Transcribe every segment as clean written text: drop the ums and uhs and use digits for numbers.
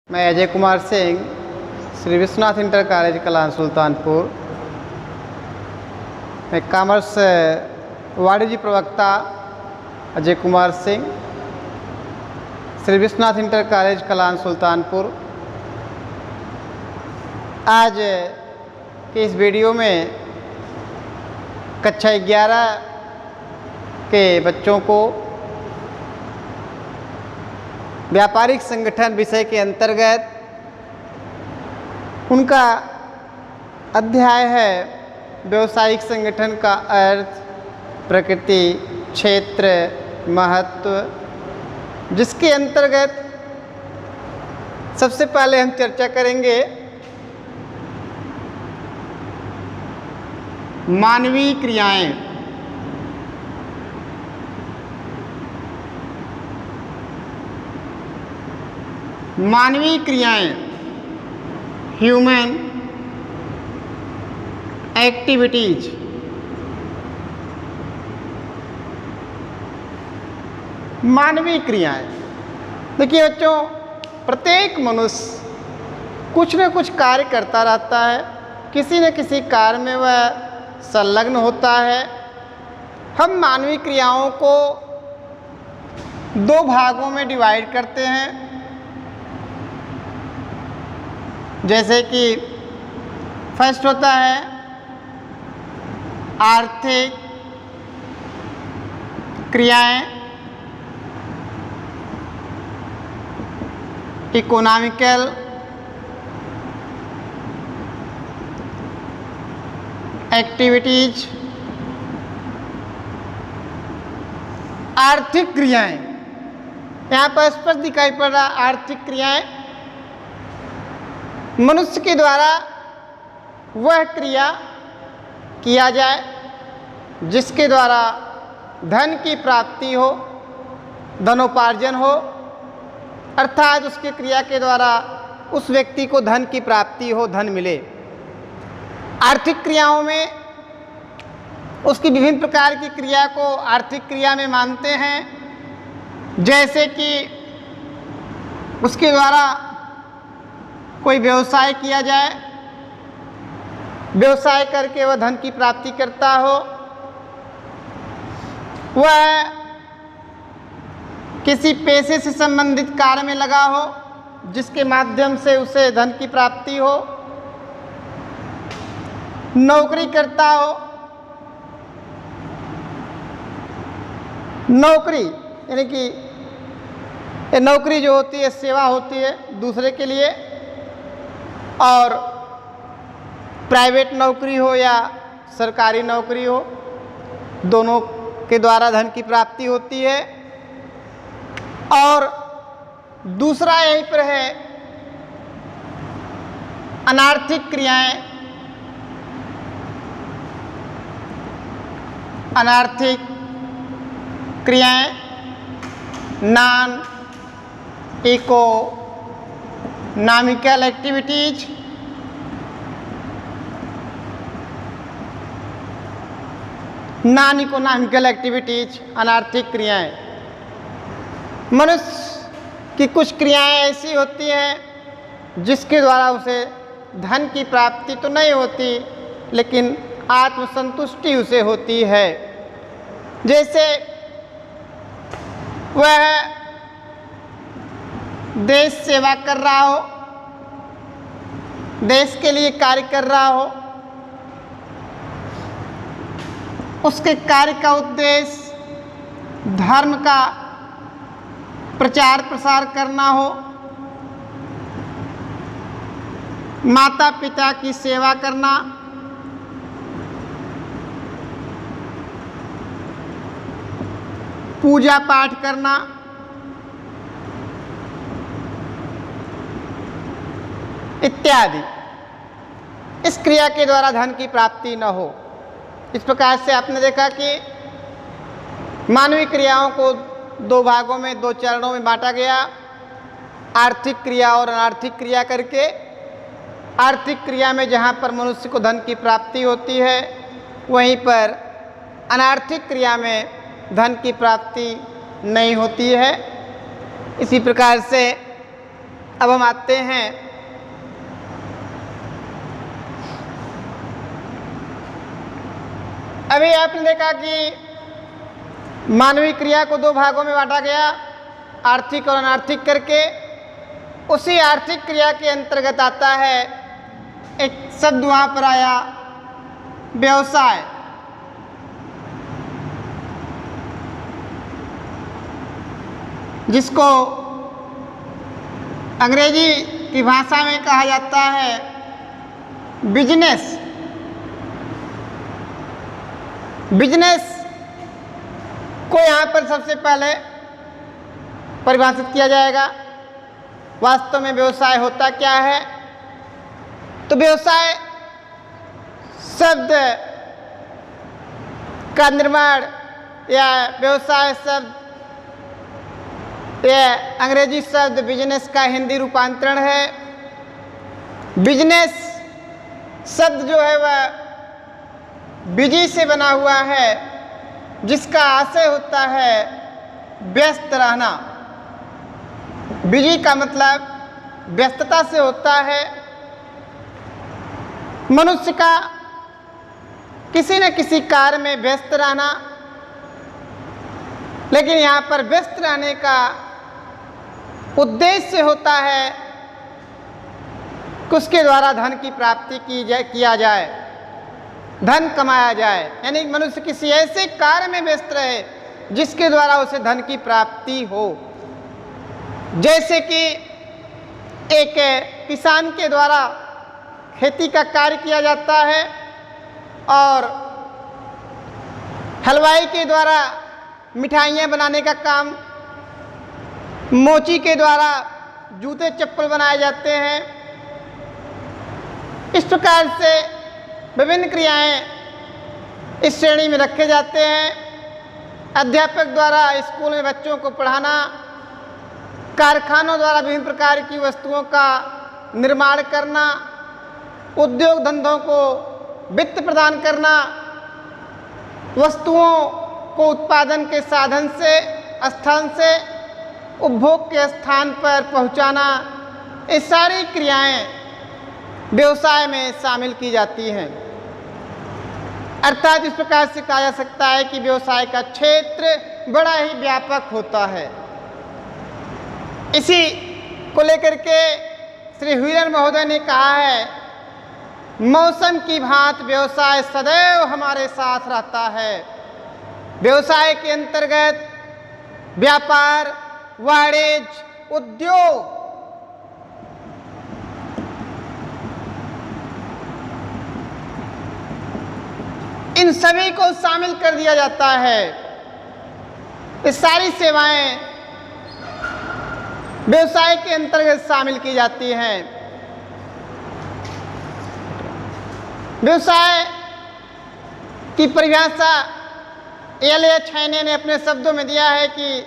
मैं Ajay Kumar Singh, Shri Vishwanath inter college Kalan Sultanpur मैं commerce वाणिज्य प्रवक्ता अजय कुमार सिंह, श्री विश्वनाथ इंटर कॉलेज कलान सुल्तानपुर। आज के इस वीडियो में कक्षा 11 के बच्चों को व्यापारिक संगठन विषय के अंतर्गत उनका अध्याय है व्यावसायिक संगठन का अर्थ, प्रकृति, क्षेत्र, महत्व, जिसके अंतर्गत सबसे पहले हम चर्चा करेंगे मानवीय क्रियाएं। मानवीय क्रियाएं, ह्यूमन एक्टिविटीज। मानवीय क्रियाएं, देखिए बच्चों, प्रत्येक मनुष्य कुछ न कुछ कार्य करता रहता है, किसी न किसी कार्य में वह संलग्न होता है। हम मानवीय क्रियाओं को दो भागों में डिवाइड करते हैं, जैसे कि फर्स्ट होता है आर्थिक क्रियाएं, इकोनॉमिकल एक्टिविटीज। आर्थिक क्रियाएं, यहाँ पर स्पष्ट दिखाई पड़ रहा, आर्थिक क्रियाएं मनुष्य के द्वारा वह क्रिया किया जाए जिसके द्वारा धन की प्राप्ति हो, धनोपार्जन हो, अर्थात उसके क्रिया के द्वारा उस व्यक्ति को धन की प्राप्ति हो, धन मिले। आर्थिक क्रियाओं में उसकी विभिन्न प्रकार की क्रिया को आर्थिक क्रिया में मानते हैं, जैसे कि उसके द्वारा कोई व्यवसाय किया जाए, व्यवसाय करके वह धन की प्राप्ति करता हो, वह किसी पेशे से संबंधित कार्य में लगा हो जिसके माध्यम से उसे धन की प्राप्ति हो, नौकरी करता हो। नौकरी यानी कि ये नौकरी जो होती है सेवा होती है दूसरे के लिए, और प्राइवेट नौकरी हो या सरकारी नौकरी हो, दोनों के द्वारा धन की प्राप्ति होती है। और दूसरा यहीं पर है अनार्थिक क्रियाएं। अनार्थिक क्रियाएं non economical activities. Non economical activities, अनार्थिक क्रियाएं। मनुष्य की कुछ क्रियाएं ऐसी होती हैं जिसके द्वारा उसे धन की प्राप्ति तो नहीं होती, लेकिन आत्मसंतुष्टि उसे होती है। जैसे वह देश सेवा कर रहा हो, देश के लिए कार्य कर रहा हो, उसके कार्य का उद्देश्य धर्म का प्रचार प्रसार करना हो, माता पिता की सेवा करना, पूजा पाठ करना, इत्यादि। इस क्रिया के द्वारा धन की प्राप्ति न हो। इस प्रकार से आपने देखा कि मानवीय क्रियाओं को दो भागों में, दो चरणों में बांटा गया, आर्थिक क्रिया और अनार्थिक क्रिया करके। आर्थिक क्रिया में जहाँ पर मनुष्य को धन की प्राप्ति होती है, वहीं पर अनार्थिक क्रिया में धन की प्राप्ति नहीं होती है। इसी प्रकार से अब हम आते हैं अभी आपने देखा कि मानवीय क्रिया को दो भागों में बांटा गया, आर्थिक और अनार्थिक करके। उसी आर्थिक क्रिया के अंतर्गत आता है एक शब्द वहाँ पर आया, व्यवसाय। जिसको अंग्रेजी की भाषा में कहा जाता है बिजनेस। बिजनेस को यहाँ पर सबसे पहले परिभाषित किया जाएगा। वास्तव में व्यवसाय होता क्या है? तो व्यवसाय शब्द का निर्माण या व्यवसाय शब्द यह अंग्रेजी शब्द बिजनेस का हिंदी रूपांतरण है। बिजनेस शब्द जो है वह बिजी से बना हुआ है, जिसका आशय होता है व्यस्त रहना। बिजी का मतलब व्यस्तता से होता है। मनुष्य का किसी न किसी कार्य में व्यस्त रहना, लेकिन यहाँ पर व्यस्त रहने का उद्देश्य होता है कि उसके द्वारा धन की प्राप्ति किया जाए, धन कमाया जाए। यानी मनुष्य किसी ऐसे कार्य में व्यस्त रहे जिसके द्वारा उसे धन की प्राप्ति हो। जैसे कि एक किसान के द्वारा खेती का कार्य किया जाता है और हलवाई के द्वारा मिठाइयाँ बनाने का काम, मोची के द्वारा जूते चप्पल बनाए जाते हैं। इस प्रकार से विभिन्न क्रियाएं इस श्रेणी में रखे जाते हैं। अध्यापक द्वारा स्कूल में बच्चों को पढ़ाना, कारखानों द्वारा विभिन्न प्रकार की वस्तुओं का निर्माण करना, उद्योग धंधों को वित्त प्रदान करना, वस्तुओं को उत्पादन के साधन से स्थान से उपभोग के स्थान पर पहुंचाना, ये सारी क्रियाएं व्यवसाय में शामिल की जाती हैं। अर्थात इस प्रकार से कहा जा सकता है कि व्यवसाय का क्षेत्र बड़ा ही व्यापक होता है। इसी को लेकर के श्री व्हीलर महोदय ने कहा है, मौसम की भांति व्यवसाय सदैव हमारे साथ रहता है। व्यवसाय के अंतर्गत व्यापार, वाणिज्य, उद्योग, इन सभी को शामिल कर दिया जाता है। ये सारी सेवाएं व्यवसाय के अंतर्गत शामिल की जाती हैं। व्यवसाय की परिभाषा एलियट हैने ने अपने शब्दों में दिया है कि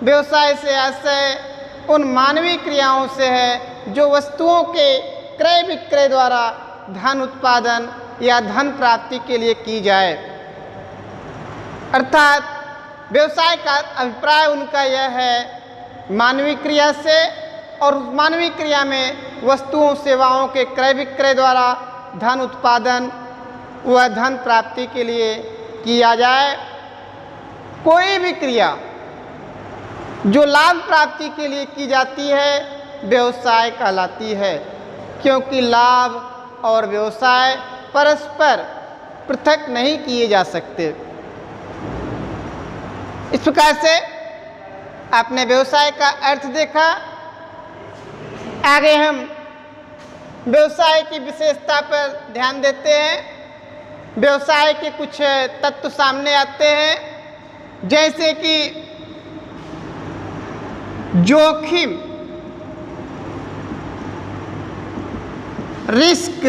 व्यवसाय से आशय उन मानवीय क्रियाओं से है जो वस्तुओं के क्रय विक्रय द्वारा धन उत्पादन या धन प्राप्ति के लिए की जाए। अर्थात व्यवसाय का अभिप्राय उनका यह है मानवीय क्रिया से, और मानवीय क्रिया में वस्तुओं सेवाओं के क्रय विक्रय द्वारा धन उत्पादन व धन प्राप्ति के लिए किया जाए। कोई भी क्रिया जो लाभ प्राप्ति के लिए की जाती है व्यवसाय कहलाती है, क्योंकि लाभ और व्यवसाय परस्पर पृथक नहीं किए जा सकते। इस प्रकार से आपने व्यवसाय का अर्थ देखा। आगे हम व्यवसाय की विशेषता पर ध्यान देते हैं। व्यवसाय के कुछ तत्व सामने आते हैं, जैसे कि जोखिम, रिस्क।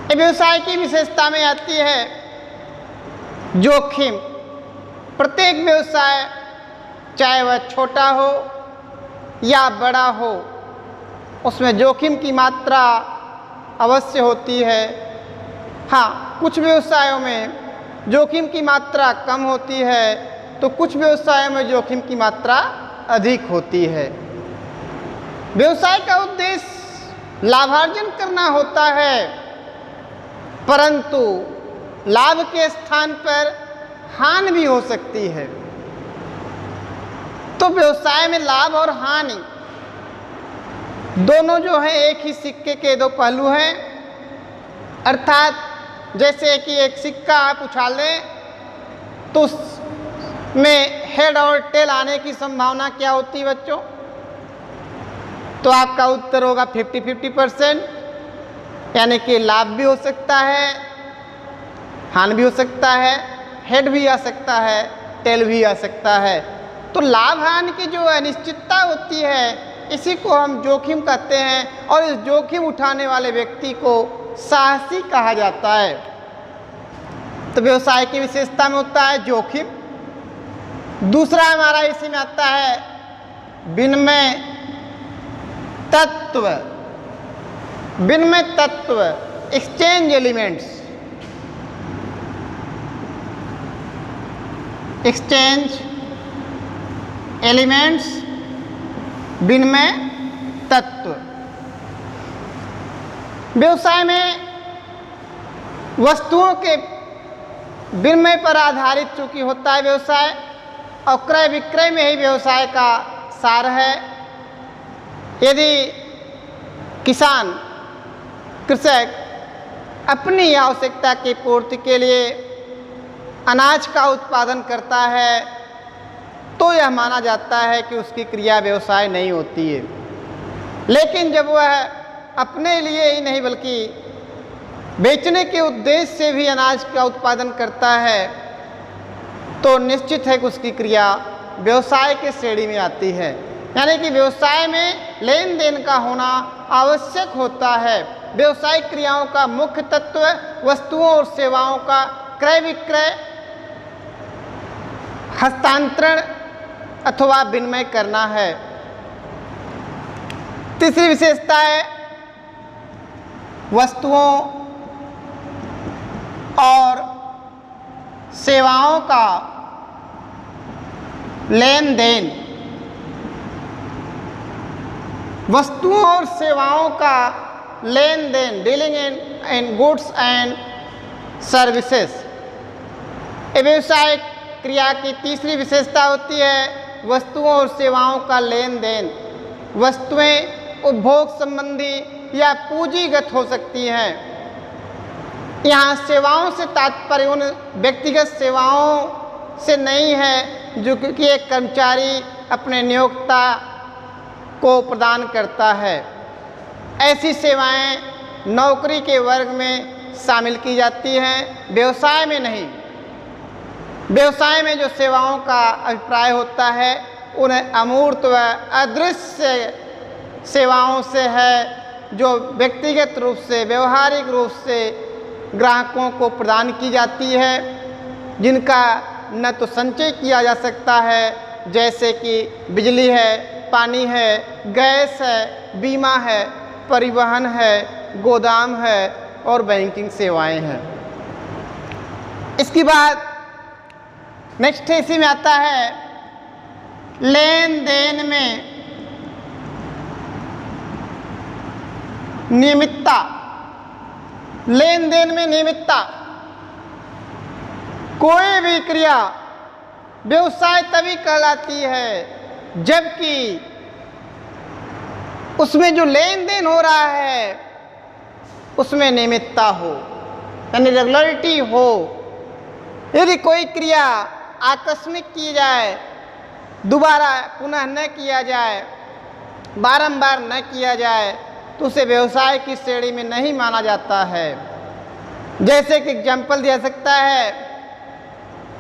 व्यवसाय की विशेषता में आती है जोखिम। प्रत्येक व्यवसाय चाहे वह छोटा हो या बड़ा हो, उसमें जोखिम की मात्रा अवश्य होती है। हाँ, कुछ व्यवसायों में जोखिम की मात्रा कम होती है, तो कुछ व्यवसायों में जोखिम की मात्रा अधिक होती है। व्यवसाय का उद्देश्य लाभार्जन करना होता है, परंतु लाभ के स्थान पर हानि भी हो सकती है। तो व्यवसाय में लाभ और हानि दोनों जो है एक ही सिक्के के दो पहलू हैं। अर्थात जैसे कि एक सिक्का आप उछालें तो उसमें हेड और टेल आने की संभावना क्या होती है बच्चों? तो आपका उत्तर होगा 50-50%, यानी कि लाभ भी हो सकता है, हानि भी हो सकता है, हेड भी आ सकता है, टेल भी आ सकता है। तो लाभ हानि की जो अनिश्चितता होती है इसी को हम जोखिम कहते हैं, और इस जोखिम उठाने वाले व्यक्ति को साहसी कहा जाता है। तो व्यवसाय की विशेषता में होता है जोखिम। दूसरा हमारा इसी में आता है विनिमय तत्व। विनिमय तत्व, एक्सचेंज एलिमेंट्स, एक्सचेंज एलिमेंट्स, विनिमय तत्व। व्यवसाय में वस्तुओं के विनिमय पर आधारित चूंकि होता है व्यवसाय, और क्रय विक्रय में ही व्यवसाय का सार है। यदि किसान, कृषक अपनी आवश्यकता की पूर्ति के लिए अनाज का उत्पादन करता है तो यह माना जाता है कि उसकी क्रिया व्यवसाय नहीं होती है। लेकिन जब वह अपने लिए ही नहीं बल्कि बेचने के उद्देश्य से भी अनाज का उत्पादन करता है तो निश्चित है कि उसकी क्रिया व्यवसाय के श्रेणी में आती है। यानी कि व्यवसाय में लेन देन का होना आवश्यक होता है। व्यवसायिक क्रियाओं का मुख्य तत्व वस्तुओं और सेवाओं का क्रय विक्रय, हस्तांतरण अथवा विनिमय करना है। तीसरी विशेषता है वस्तुओं और सेवाओं का लेन देन। वस्तुओं और सेवाओं का लेन देन, dealing in goods and services. व्यवसायिक क्रिया की तीसरी विशेषता होती है वस्तुओं और सेवाओं का लेन देन। वस्तुएं उपभोग संबंधी या पूंजीगत हो सकती हैं। यहाँ सेवाओं से तात्पर्य उन व्यक्तिगत सेवाओं से नहीं है जो कि एक कर्मचारी अपने नियोक्ता को प्रदान करता है। ऐसी सेवाएं नौकरी के वर्ग में शामिल की जाती हैं, व्यवसाय में नहीं। व्यवसाय में जो सेवाओं का अभिप्राय होता है उन्हें अमूर्त व अदृश्य सेवाओं से है, जो व्यक्तिगत रूप से, व्यवहारिक रूप से ग्राहकों को प्रदान की जाती है, जिनका न तो संचय किया जा सकता है, जैसे कि बिजली है, पानी है, गैस है, बीमा है, परिवहन है, गोदाम है और बैंकिंग सेवाएं हैं। इसके बाद नेक्स्ट इसी में आता है लेन देन में नियमितता। लेन देन में नियमितता, कोई भी क्रिया व्यवसाय तभी कहलाती है जबकि उसमें जो लेन देन हो रहा है उसमें नियमितता हो, यानी रेगुलरिटी हो। यदि कोई क्रिया आकस्मिक की जाए, दोबारा पुनः न किया जाए, बारंबार न किया जाए तो उसे व्यवसाय की श्रेणी में नहीं माना जाता है। जैसे कि एग्जाम्पल दिया सकता है,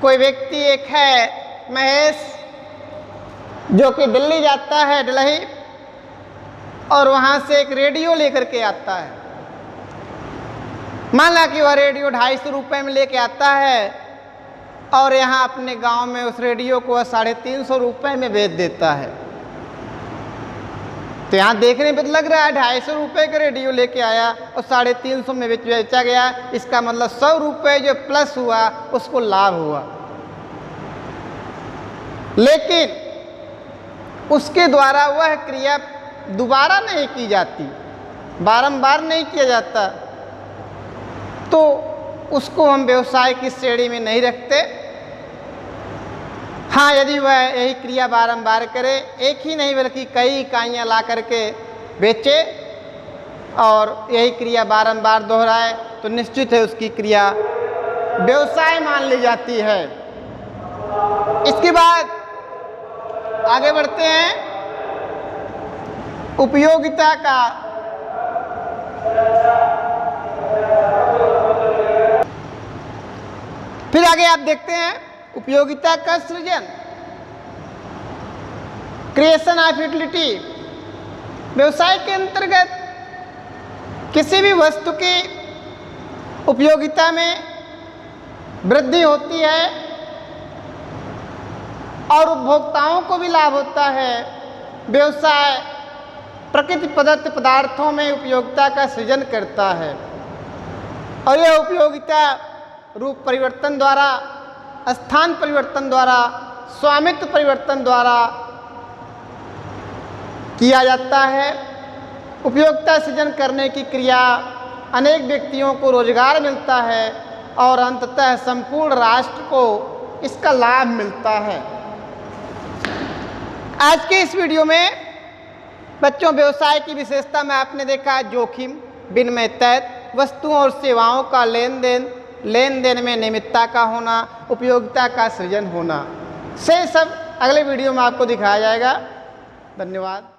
कोई व्यक्ति एक है महेश, जो कि दिल्ली जाता है, दिल्ली, और वहाँ से एक रेडियो लेकर के आता है। माना कि वह रेडियो 250 रुपये में लेके आता है और यहाँ अपने गांव में उस रेडियो को 350 रुपये में बेच देता है। तो यहाँ देखने पर लग रहा है 250 रुपये का रेडियो लेके आया और 350 में बेचा गया, इसका मतलब 100 रुपये जो प्लस हुआ उसको लाभ हुआ। लेकिन उसके द्वारा वह क्रिया दोबारा नहीं की जाती, बारंबार नहीं किया जाता, तो उसको हम व्यवसाय की श्रेणी में नहीं रखते। हाँ, यदि वह यही क्रिया बारंबार करे, एक ही नहीं बल्कि कई इकाइयाँ ला करके बेचे और यही क्रिया बारंबार दोहराए, तो निश्चित है उसकी क्रिया व्यवसाय मान ली जाती है। इसके बाद आगे बढ़ते हैं उपयोगिता का फिर आगे आप देखते हैं उपयोगिता का सृजन, क्रिएशन ऑफ यूटिलिटी। व्यवसाय के अंतर्गत किसी भी वस्तु की उपयोगिता में वृद्धि होती है और उपभोक्ताओं को भी लाभ होता है। व्यवसाय प्रकृति प्रदत्त पदार्थों में उपयोगिता का सृजन करता है और यह उपयोगिता रूप परिवर्तन द्वारा, स्थान परिवर्तन द्वारा, स्वामित्व परिवर्तन द्वारा किया जाता है। उपयोगिता सृजन करने की क्रिया अनेक व्यक्तियों को रोजगार मिलता है और अंततः संपूर्ण राष्ट्र को इसका लाभ मिलता है। आज के इस वीडियो में बच्चों व्यवसाय की विशेषता में आपने देखा जोखिम, विनिमय तैत, वस्तुओं और सेवाओं का लेन देन में नियमितता का होना, उपयोगिता का सृजन होना। से सब अगले वीडियो में आपको दिखाया जाएगा। धन्यवाद।